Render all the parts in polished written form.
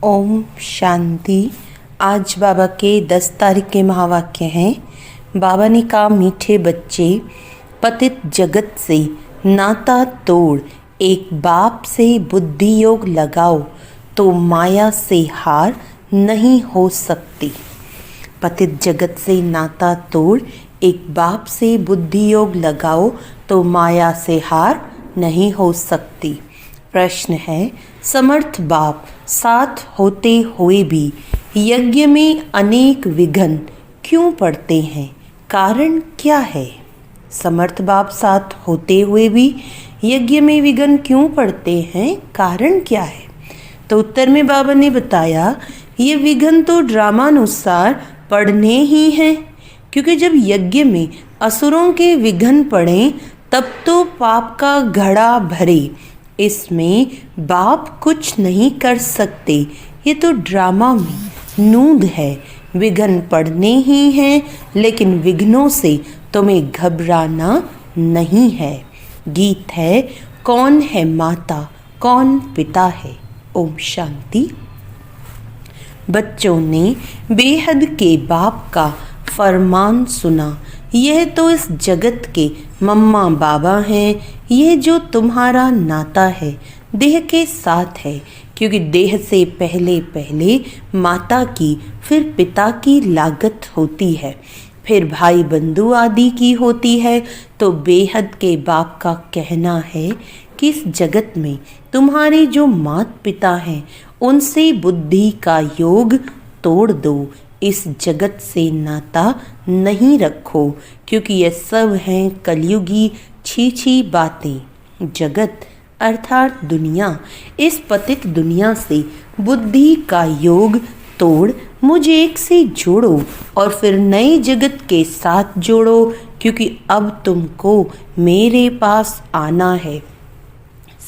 ओम शांति। आज बाबा के 10 तारीख के महावाक्य हैं। बाबा ने कहा, मीठे बच्चे, पतित जगत से नाता तोड़ एक बाप से बुद्धि योग लगाओ तो माया से हार नहीं हो सकती। पतित जगत से नाता तोड़ एक बाप से बुद्धि योग लगाओ तो माया से हार नहीं हो सकती। प्रश्न है, समर्थ बाप साथ होते हुए भी यज्ञ में अनेक विघ्न क्यों पड़ते हैं? कारण क्या है? समर्थ बाप साथ होते हुए भी यज्ञ में विघ्न क्यों पड़ते हैं? कारण क्या है? तो उत्तर में बाबा ने बताया, ये विघ्न तो ड्रामानुसार पड़ने ही हैं, क्योंकि जब यज्ञ में असुरों के विघ्न पड़े तब तो पाप का घड़ा भरे। इसमें बाप कुछ नहीं कर सकते, ये तो ड्रामा में नूंद है। विघ्न पड़ने ही हैं, लेकिन विघ्नों से तुम्हें घबराना नहीं है। गीत है, कौन है माता कौन पिता है। ओम शांति। बच्चों ने बेहद के बाप का फरमान सुना। यह तो इस जगत के मम्मा बाबा हैं। यह जो तुम्हारा नाता है देह के साथ है, क्योंकि देह से पहले पहले माता की, फिर पिता की लागत होती है, फिर भाई बंधु आदि की होती है। तो बेहद के बाप का कहना है कि इस जगत में तुम्हारे जो माता पिता हैं उनसे बुद्धि का योग तोड़ दो। इस जगत से नाता नहीं रखो, क्योंकि ये सब हैं कलयुगी छीछी बातें। जगत अर्थात दुनिया, इस पतित दुनिया से बुद्धि का योग तोड़ मुझे एक से जोड़ो और फिर नए जगत के साथ जोड़ो, क्योंकि अब तुमको मेरे पास आना है।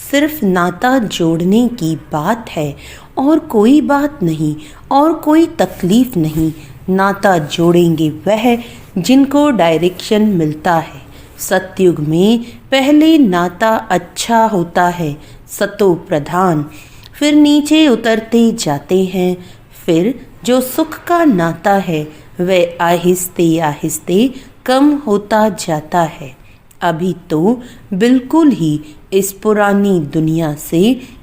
सिर्फ नाता जोड़ने की बात है और कोई बात नहीं और कोई तकलीफ नहीं। नाता जोड़ेंगे वह जिनको डायरेक्शन मिलता है। सतयुग में पहले नाता अच्छा होता है, सतो प्रधान, फिर नीचे उतरते जाते हैं। फिर जो सुख का नाता है वह आहिस्ते आहिस्ते कम होता जाता है। अभी तो बिल्कुल ही इस पुरानी दुनिया से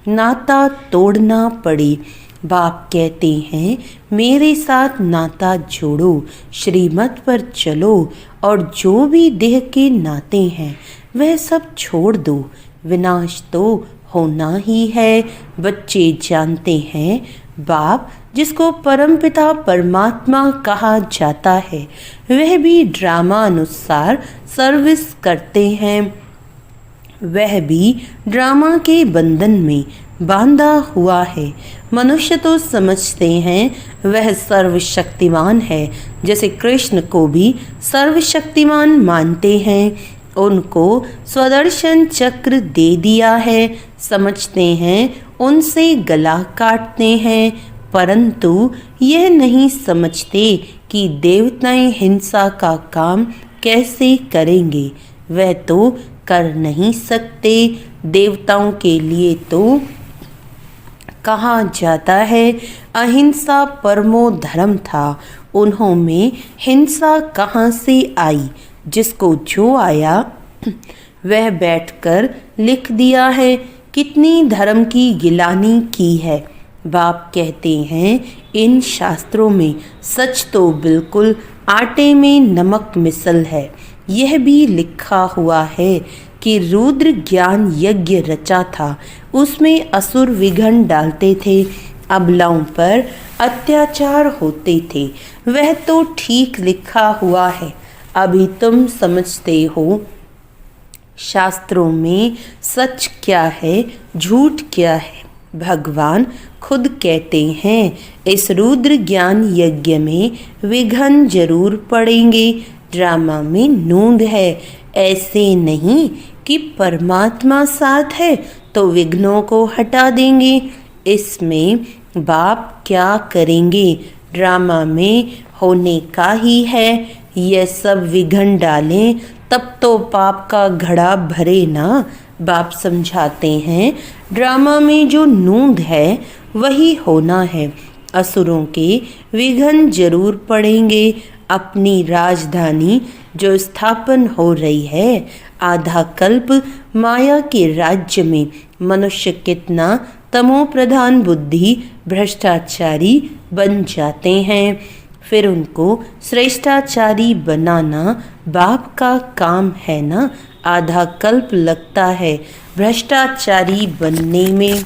नाता तोड़ना पड़े। बाप कहते हैं, मेरे साथ नाता जोड़ो, श्रीमत पर चलो और जो भी देह के नाते हैं वह सब छोड़ दो। विनाश तो होना ही है। बच्चे जानते हैं, बाप जिसको परमपिता परमात्मा कहा जाता है वह भी ड्रामा अनुसार सर्विस करते हैं। वह भी ड्रामा के बंधन में बांधा हुआ है। मनुष्य तो समझते हैं वह सर्वशक्तिमान है, जैसे कृष्ण को भी सर्वशक्तिमान मानते हैं। उनको स्वदर्शन चक्र दे दिया है, समझते हैं उनसे गला काटते हैं, परंतु यह नहीं समझते कि देवताएं हिंसा का काम कैसे करेंगे। वह तो कर नहीं सकते। देवताओं के लिए तो कहा जाता है, अहिंसा परमो धर्म था। उन्हों में हिंसा कहाँ से आई? जिसको जो आया वह बैठकर लिख दिया है। कितनी धर्म की गिलानी की है। बाप कहते हैं, इन शास्त्रों में सच तो बिल्कुल आटे में नमक मिसल है। यह भी लिखा हुआ है कि रुद्र ज्ञान यज्ञ रचा था, उसमें असुर विघ्न डालते थे, अबलाओं पर अत्याचार होते थे। वह तो ठीक लिखा हुआ है। अभी तुम समझते हो शास्त्रों में सच क्या है, झूठ क्या है। भगवान खुद कहते हैं, इस रुद्र ज्ञान यज्ञ में विघ्न जरूर पड़ेंगे। ड्रामा में नूंद है। ऐसे नहीं कि परमात्मा साथ है तो विघ्नों को हटा देंगे। इसमें बाप क्या करेंगे? ड्रामा में होने का ही है। यह सब विघ्न डालें तब तो पाप का घड़ा भरे ना। बाप समझाते हैं, ड्रामा में जो नूंद है वही होना है। असुरों के विघ्न जरूर पड़ेंगे। अपनी राजधानी जो स्थापन हो रही है, आधा कल्प माया के राज्य में मनुष्य कितना तमो प्रधान बुद्धि भ्रष्टाचारी बन जाते हैं। फिर उनको श्रेष्ठाचारी बनाना बाप का काम है ना। आधा कल्प लगता है भ्रष्टाचारी बनने में,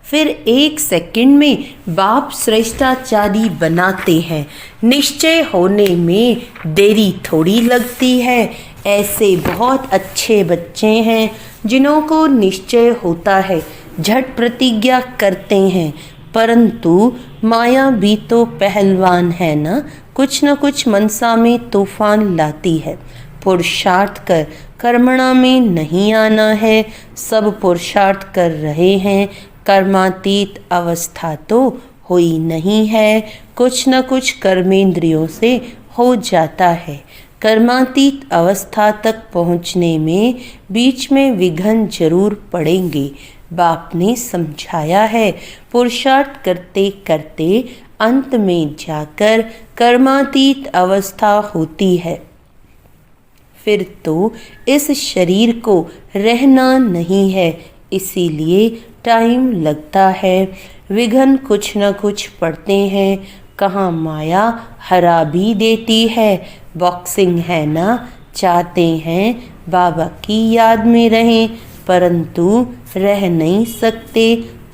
फिर 1 सेकंड में बाप श्रेष्ठाचारी बनाते हैं। निश्चय होने में देरी थोड़ी लगती है। ऐसे बहुत अच्छे बच्चे हैं जिन्हों को निश्चय होता है, झट प्रतिज्ञा करते हैं। परंतु माया भी तो पहलवान है ना, कुछ न कुछ मनसा में तूफान लाती है। पुरुषार्थ कर कर्मणा में नहीं आना है। सब पुरुषार्थ कर रहे हैं, कर्मातीत अवस्था तो हुई नहीं है। कुछ न कुछ कर्मेंद्रियों से हो जाता है। कर्मातीत अवस्था तक पहुँचने में बीच में विघ्न जरूर पड़ेंगे। बाप ने समझाया है, पुरुषार्थ करते करते अंत में जाकर कर्मातीत अवस्था होती है। फिर तो इस शरीर को रहना नहीं है, इसीलिए टाइम लगता है। विघ्न कुछ न कुछ पड़ते हैं। कहाँ माया हरा भी देती है। बॉक्सिंग है ना, चाहते हैं बाबा की याद में रहें, परंतु रह नहीं सकते।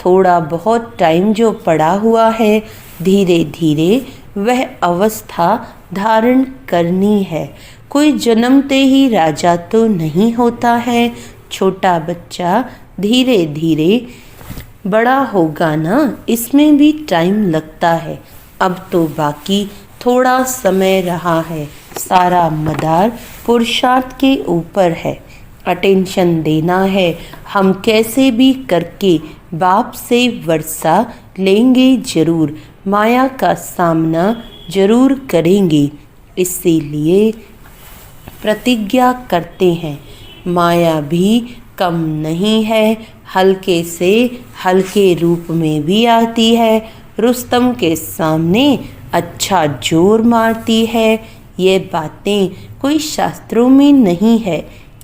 थोड़ा बहुत टाइम जो पड़ा हुआ है, धीरे धीरे वह अवस्था धारण करनी है। कोई जन्मते ही राजा तो नहीं होता है। छोटा बच्चा धीरे धीरे बड़ा होगा ना, इसमें भी टाइम लगता है। अब तो बाकी थोड़ा समय रहा है। सारा मदार पुरुषार्थ के ऊपर है। अटेंशन देना है। हम कैसे भी करके बाप से वर्षा लेंगे जरूर, माया का सामना जरूर करेंगे। इसीलिए प्रतिज्ञा करते हैं, माया भी कम नहीं है। हल्के से हल्के रूप में भी आती है। रुस्तम के सामने अच्छा जोर मारती है। ये बातें कोई शास्त्रों में नहीं है।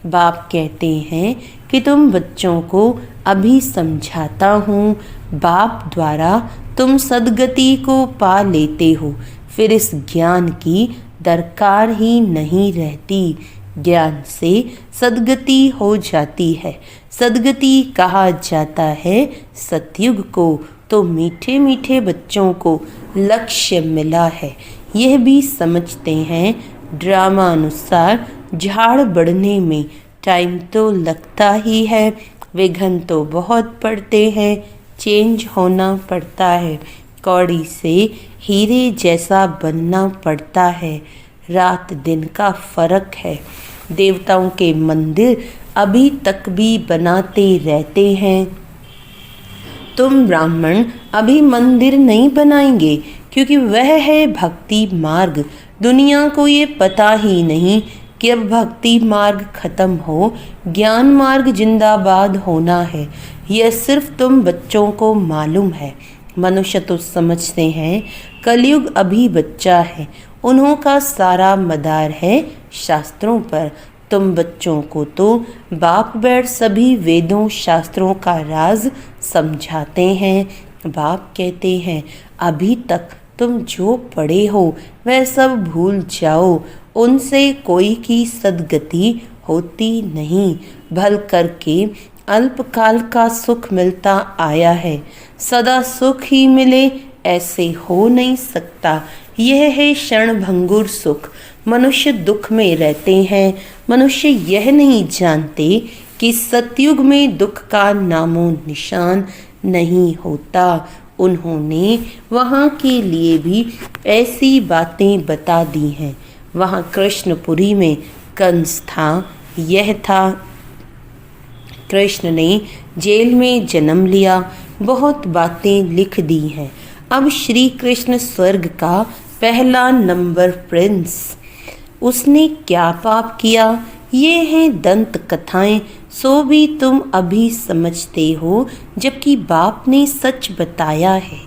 बाप कहते हैं कि तुम बच्चों को अभी समझाता हूँ। बाप द्वारा तुम सद्गति को पा लेते हो, फिर इस ज्ञान की दरकार ही नहीं रहती। ज्ञान से सद्गति हो जाती है। सद्गति कहा जाता है सतयुग को। तो मीठे मीठे बच्चों को लक्ष्य मिला है। यह भी समझते हैं ड्रामा अनुसार झाड़ बढ़ने में टाइम तो लगता ही है। विघ्न तो बहुत पड़ते हैं, चेंज होना पड़ता है। कौड़ी से हीरे जैसा बनना पड़ता है। रात दिन का फर्क है। देवताओं के मंदिर अभी तक भी बनाते रहते हैं। तुम ब्राह्मण अभी मंदिर नहीं बनाएंगे, क्योंकि वह है भक्ति मार्ग। दुनिया को ये पता ही नहीं कि अब भक्ति मार्ग खत्म हो, ज्ञान मार्ग जिंदाबाद होना है। यह सिर्फ तुम बच्चों को मालूम है। मनुष्य तो समझते हैं कलयुग अभी बच्चा है, उन्हों का सारा मदार है शास्त्रों पर। तुम बच्चों को तो बाप बैठ सभी वेदों शास्त्रों का राज समझाते हैं। बाप कहते हैं अभी तक तुम जो पढ़े हो वह सब भूल जाओ, उनसे कोई की सद्गति होती नहीं। भल करके अल्पकाल का सुख मिलता आया है, सदा सुख ही मिले ऐसे हो नहीं सकता। यह है क्षण भंगुर सुख। मनुष्य दुख में रहते हैं। मनुष्य यह नहीं जानते कि सतयुग में दुख का नामो निशान नहीं होता। उन्होंने वहाँ के लिए भी ऐसी बातें बता दी हैं। वहाँ कृष्णपुरी में कंस था, यह था। कृष्ण ने जेल में जन्म लिया, बहुत बातें लिख दी हैं। अब श्री कृष्ण स्वर्ग का पहला नंबर प्रिंस। उसने क्या पाप किया। ये हैं दंत कथाएं, सो भी तुम अभी समझते हो, जबकि बाप ने सच बताया है।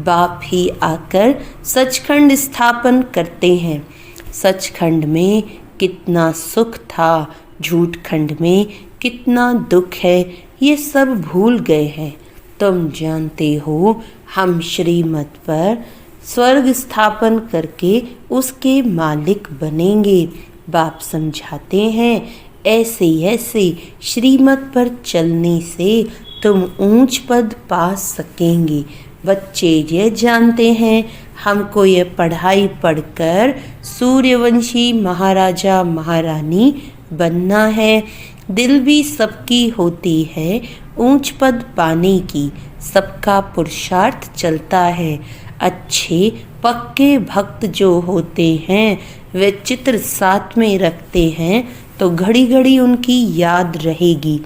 बाप ही आकर सचखंड स्थापन करते हैं। सचखंड में कितना सुख था, झूठ खंड में कितना दुख है, ये सब भूल गए हैं। तुम जानते हो हम श्रीमत पर स्वर्ग स्थापन करके उसके मालिक बनेंगे। बाप समझाते हैं ऐसे ऐसे श्रीमत पर चलने से तुम ऊंच पद पा सकेंगे। बच्चे ये जानते हैं हमको ये पढ़ाई पढ़कर सूर्यवंशी महाराजा महारानी बनना है। दिल भी सबकी होती है ऊंच पद पाने की, सबका पुरुषार्थ चलता है। अच्छे पक्के भक्त जो होते हैं वे चित्र साथ में रखते हैं तो घड़ी घड़ी उनकी याद रहेगी।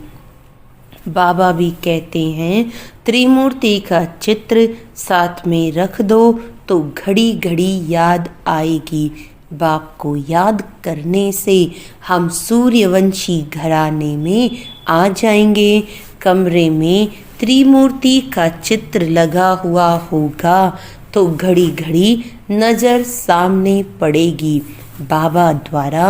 बाबा भी कहते हैं त्रिमूर्ति का चित्र साथ में रख दो तो घड़ी घड़ी याद आएगी। बाप को याद करने से हम सूर्यवंशी घराने में आ जाएंगे। कमरे में त्रिमूर्ति का चित्र लगा हुआ होगा तो घड़ी घड़ी नज़र सामने पड़ेगी। बाबा द्वारा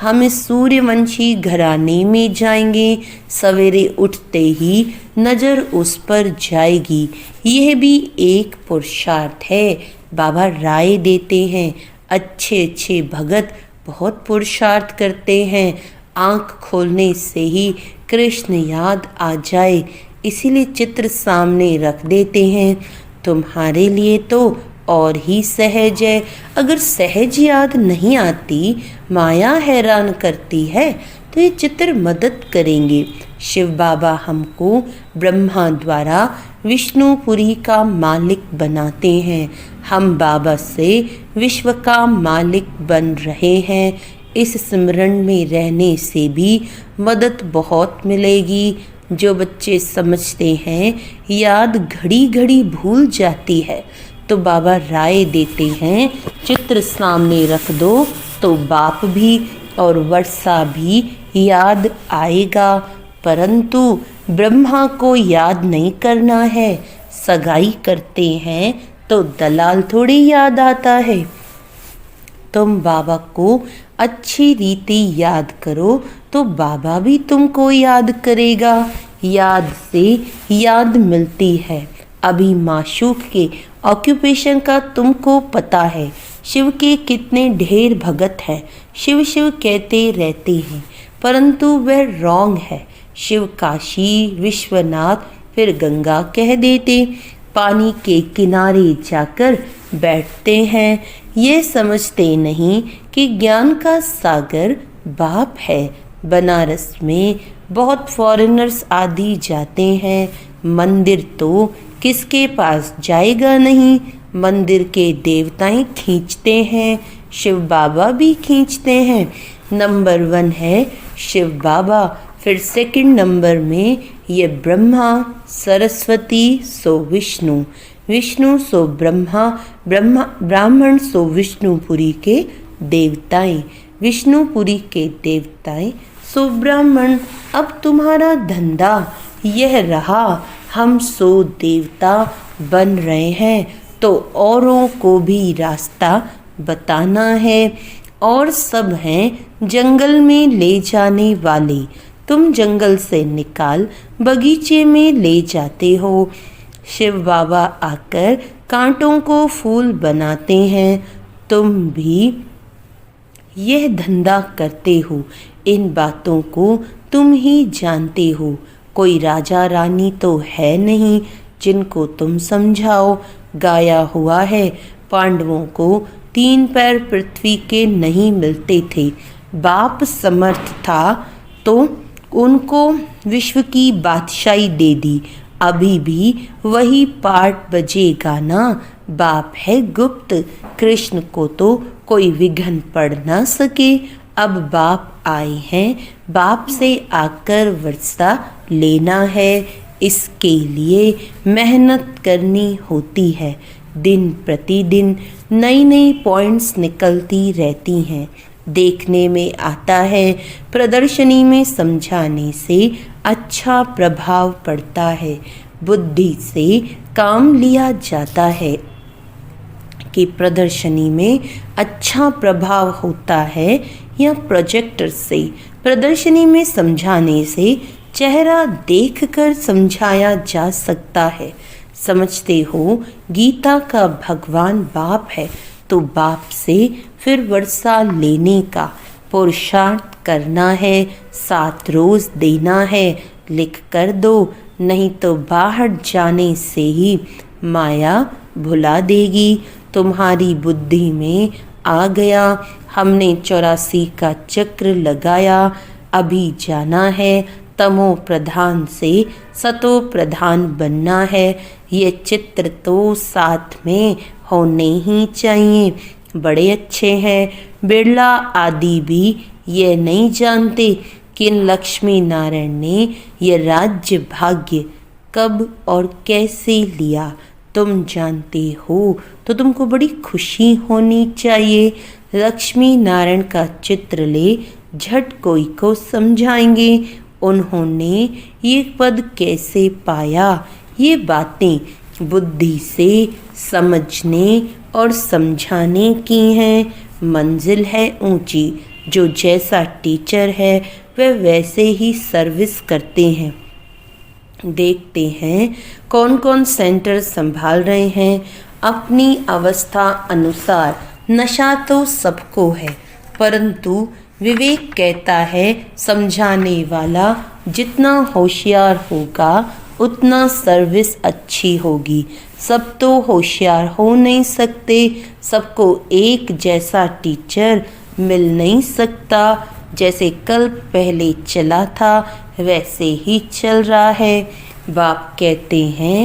हम इस सूर्यवंशी घराने में जाएंगे। सवेरे उठते ही नज़र उस पर जाएगी। यह भी एक पुरुषार्थ है। बाबा राय देते हैं अच्छे अच्छे भगत बहुत पुरुषार्थ करते हैं, आँख खोलने से ही कृष्ण याद आ जाए, इसीलिए चित्र सामने रख देते हैं। तुम्हारे लिए तो और ही सहज है। अगर सहज याद नहीं आती, माया हैरान करती है, तो ये चित्र मदद करेंगे। शिव बाबा हमको ब्रह्मा द्वारा विष्णुपुरी का मालिक बनाते हैं। हम बाबा से विश्व का मालिक बन रहे हैं। इस सिमरन में रहने से भी मदद बहुत मिलेगी। जो बच्चे समझते हैं याद घड़ी घड़ी भूल जाती है, तो बाबा राय देते हैं चित्र सामने रख दो तो बाप भी और वर्षा भी याद आएगा। परंतु ब्रह्मा को याद नहीं करना है। सगाई करते हैं तो दलाल थोड़ी याद आता है। तुम बाबा को अच्छी रीति याद करो तो बाबा भी तुमको याद करेगा। याद से याद मिलती है। अभी माशूक के ऑक्यूपेशन का तुमको पता है। शिव के कितने ढेर भगत हैं, शिव शिव कहते रहते हैं, परंतु वह रॉन्ग है। शिव काशी विश्वनाथ फिर गंगा कह देते, पानी के किनारे जाकर बैठते हैं। ये समझते नहीं कि ज्ञान का सागर बाप है। बनारस में बहुत फॉरेनर्स आदि जाते हैं। मंदिर तो किसके पास जाएगा नहीं, मंदिर के देवताएं खींचते हैं, शिव बाबा भी खींचते हैं। नंबर 1 है शिव बाबा, फिर सेकंड नंबर में ये ब्रह्मा, सरस्वती सो विष्णु, विष्णु सो ब्रह्मा, ब्राह्मण सो विष्णुपुरी के देवताएं, विष्णुपुरी के देवताएं सो ब्राह्मण। अब तुम्हारा धंधा यह रहा, हम सो देवता बन रहे हैं तो औरों को भी रास्ता बताना है। और सब हैं जंगल में ले जाने वाले, तुम जंगल से निकाल बगीचे में ले जाते हो। शिव बाबा आकर कांटों को फूल बनाते हैं। तुम भी यह धंधा करते हो। इन बातों को तुम ही जानते हो। कोई राजा रानी तो है नहीं जिनको तुम समझाओ। गाया हुआ है पांडवों को 3 पैर पृथ्वी के नहीं मिलते थे। बाप समर्थ था तो उनको विश्व की बादशाही दे दी। अभी भी वही पाठ बजेगा ना। बाप है गुप्त, कृष्ण को तो कोई विघ्न पड़ ना सके। अब बाप आए हैं, बाप से आकर वर्षा लेना है। इसके लिए मेहनत करनी होती है। दिन प्रतिदिन नई नई पॉइंट्स निकलती रहती हैं। देखने में आता है, प्रदर्शनी में समझाने से अच्छा प्रभाव पड़ता है। बुद्धि से काम लिया जाता है कि प्रदर्शनी में अच्छा प्रभाव होता है या प्रोजेक्टर से। प्रदर्शनी में समझाने से चेहरा देखकर समझाया जा सकता है। समझते हो गीता का भगवान बाप है, तो बाप से फिर वर्षा लेने का पुरुषार्थ करना है, 7 रोज देना है, लिख कर दो, नहीं तो बाहर जाने से ही माया भुला देगी। तुम्हारी बुद्धि में आ गया, हमने 84 का चक्र लगाया, अभी जाना है, तमो प्रधान से सतो प्रधान बनना है। ये चित्र तो साथ में होने ही चाहिए। बड़े अच्छे हैं। बिरला आदि भी ये नहीं जानते कि लक्ष्मी नारायण ने ये राज्य भाग्य कब और कैसे लिया। तुम जानते हो तो तुमको बड़ी खुशी होनी चाहिए। लक्ष्मी नारायण का चित्र ले, झट कोई को समझाएंगे उन्होंने ये पद कैसे पाया। ये बातें बुद्धि से समझने और समझाने की हैं। मंजिल है ऊंची, जो जैसा टीचर है वह वैसे ही सर्विस करते हैं। देखते हैं कौन कौन सेंटर संभाल रहे हैं। अपनी अवस्था अनुसार नशा तो सबको है, परंतु विवेक कहता है समझाने वाला जितना होशियार होगा उतना सर्विस अच्छी होगी। सब तो होशियार हो नहीं सकते, सबको एक जैसा टीचर मिल नहीं सकता। जैसे कल्प पहले चला था वैसे ही चल रहा है। बाप कहते हैं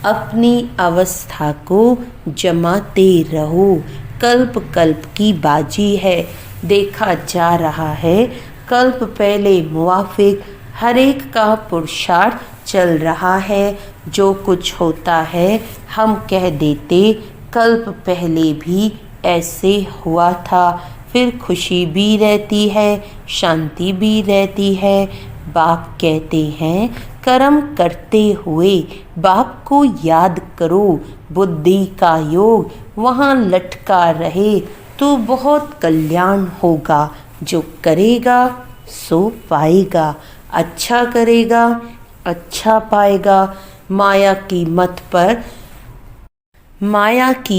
अपनी अवस्था को जमाते रहो। कल्प कल्प की बाजी है, देखा जा रहा है कल्प पहले मुवाफिक हर एक का पुरुषार्थ चल रहा है। जो कुछ होता है हम कह देते कल्प पहले भी ऐसे हुआ था, फिर खुशी भी रहती है, शांति भी रहती है। बाप कहते हैं कर्म करते हुए बाप को याद करो। बुद्धि का योग वहाँ लटका रहे तो बहुत कल्याण होगा। जो करेगा सो पाएगा, अच्छा करेगा अच्छा पाएगा। माया की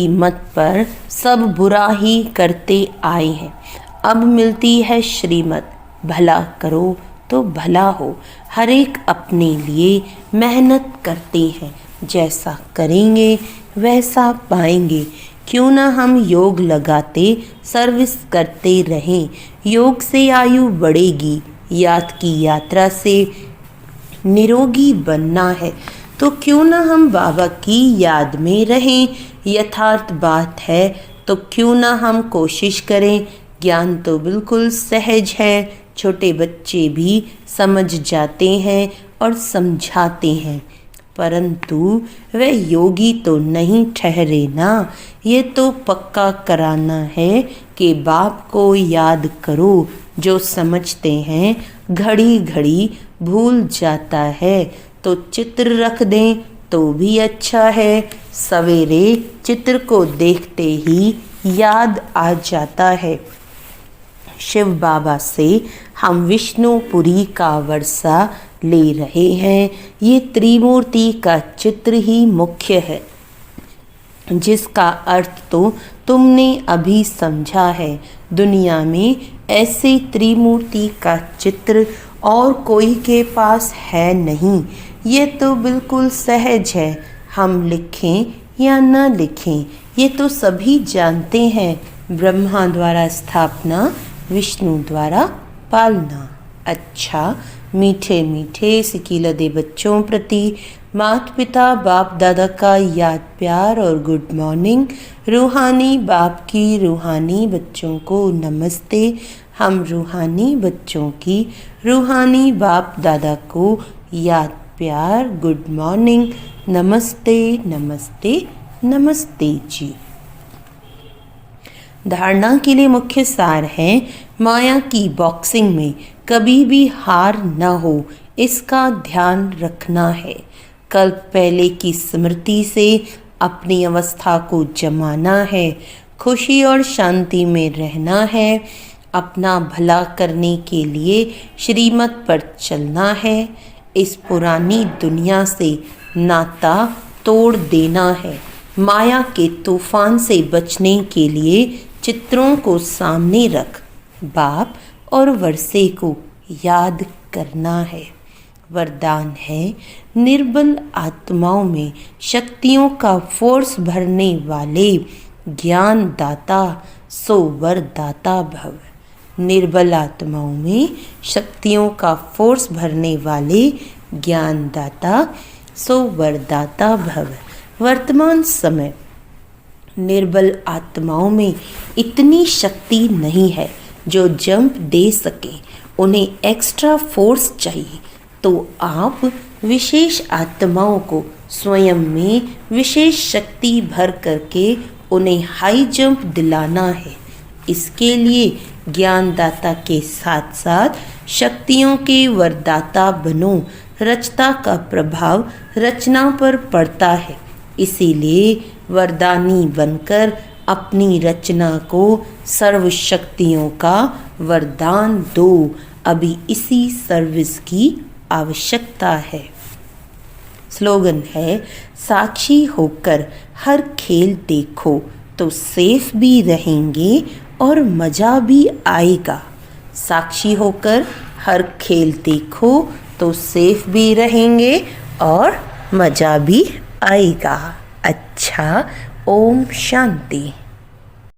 मत पर सब बुरा ही करते आए हैं। अब मिलती है श्रीमत, भला करो तो भला हो। हर एक अपने लिए मेहनत करते हैं, जैसा करेंगे वैसा पाएंगे। क्यों ना हम योग लगाते सर्विस करते रहें। योग से आयु बढ़ेगी, याद की यात्रा से निरोगी बनना है तो क्यों ना हम बाबा की याद में रहें। यथार्थ बात है तो क्यों ना हम कोशिश करें। ज्ञान तो बिल्कुल सहज है, छोटे बच्चे भी समझ जाते हैं और समझाते हैं, परंतु वह योगी तो नहीं ठहरे ना। ये तो पक्का कराना है कि बाप को याद करो। जो समझते हैं घड़ी घड़ी भूल जाता है, तो चित्र रख दें तो भी अच्छा है। सवेरे चित्र को देखते ही याद आ जाता है। शिव बाबा से हम विष्णुपुरी का वर्षा ले रहे हैं। ये त्रिमूर्ति का चित्र ही मुख्य है, जिसका अर्थ तो तुमने अभी समझा है। दुनिया में ऐसे त्रिमूर्ति का चित्र और कोई के पास है नहीं। ये तो बिल्कुल सहज है, हम लिखें या न लिखें ये तो सभी जानते हैं। ब्रह्मा द्वारा स्थापना, विष्णु द्वारा पालना। अच्छा, मीठे मीठे सिकीलदे बच्चों प्रति माता पिता बाप दादा का याद प्यार और गुड मॉर्निंग। रूहानी बाप की रूहानी बच्चों को नमस्ते। हम रूहानी बच्चों की रूहानी बाप दादा को याद प्यार गुड मॉर्निंग, नमस्ते नमस्ते नमस्ते जी। धारणा के लिए मुख्य सार है, माया की बॉक्सिंग में कभी भी हार न हो, इसका ध्यान रखना है। कल्प पहले की स्मृति से अपनी अवस्था को जमाना है, खुशी और शांति में रहना है, अपना भला करने के लिए श्रीमत पर चलना है, इस पुरानी दुनिया से नाता तोड़ देना है। माया के तूफान से बचने के लिए चित्रों को सामने रख बाप और वर्षे को याद करना है। वरदान है, निर्बल आत्माओं में शक्तियों का फोर्स भरने वाले ज्ञान दाता सो वरदाता भव। निर्बल आत्माओं में शक्तियों का फोर्स भरने वाले ज्ञान दाता सो वरदाता भव। वर्तमान समय निर्बल आत्माओं में इतनी शक्ति नहीं है जो जंप दे सके, उन्हें एक्स्ट्रा फोर्स चाहिए। तो आप विशेष आत्माओं को स्वयं में विशेष शक्ति भर करके उन्हें हाई जंप दिलाना है। इसके लिए ज्ञानदाता के साथ साथ शक्तियों के वरदाता बनो। रचता का प्रभाव रचना पर पड़ता है, इसीलिए वरदानी बनकर अपनी रचना को सर्वशक्तियों का वरदान दो। अभी इसी सर्विस की आवश्यकता है। स्लोगन है, साक्षी होकर हर खेल देखो तो सेफ भी रहेंगे और मज़ा भी आएगा। साक्षी होकर हर खेल देखो तो सेफ भी रहेंगे और मज़ा भी आएगा। अच्छा, ओम शांति।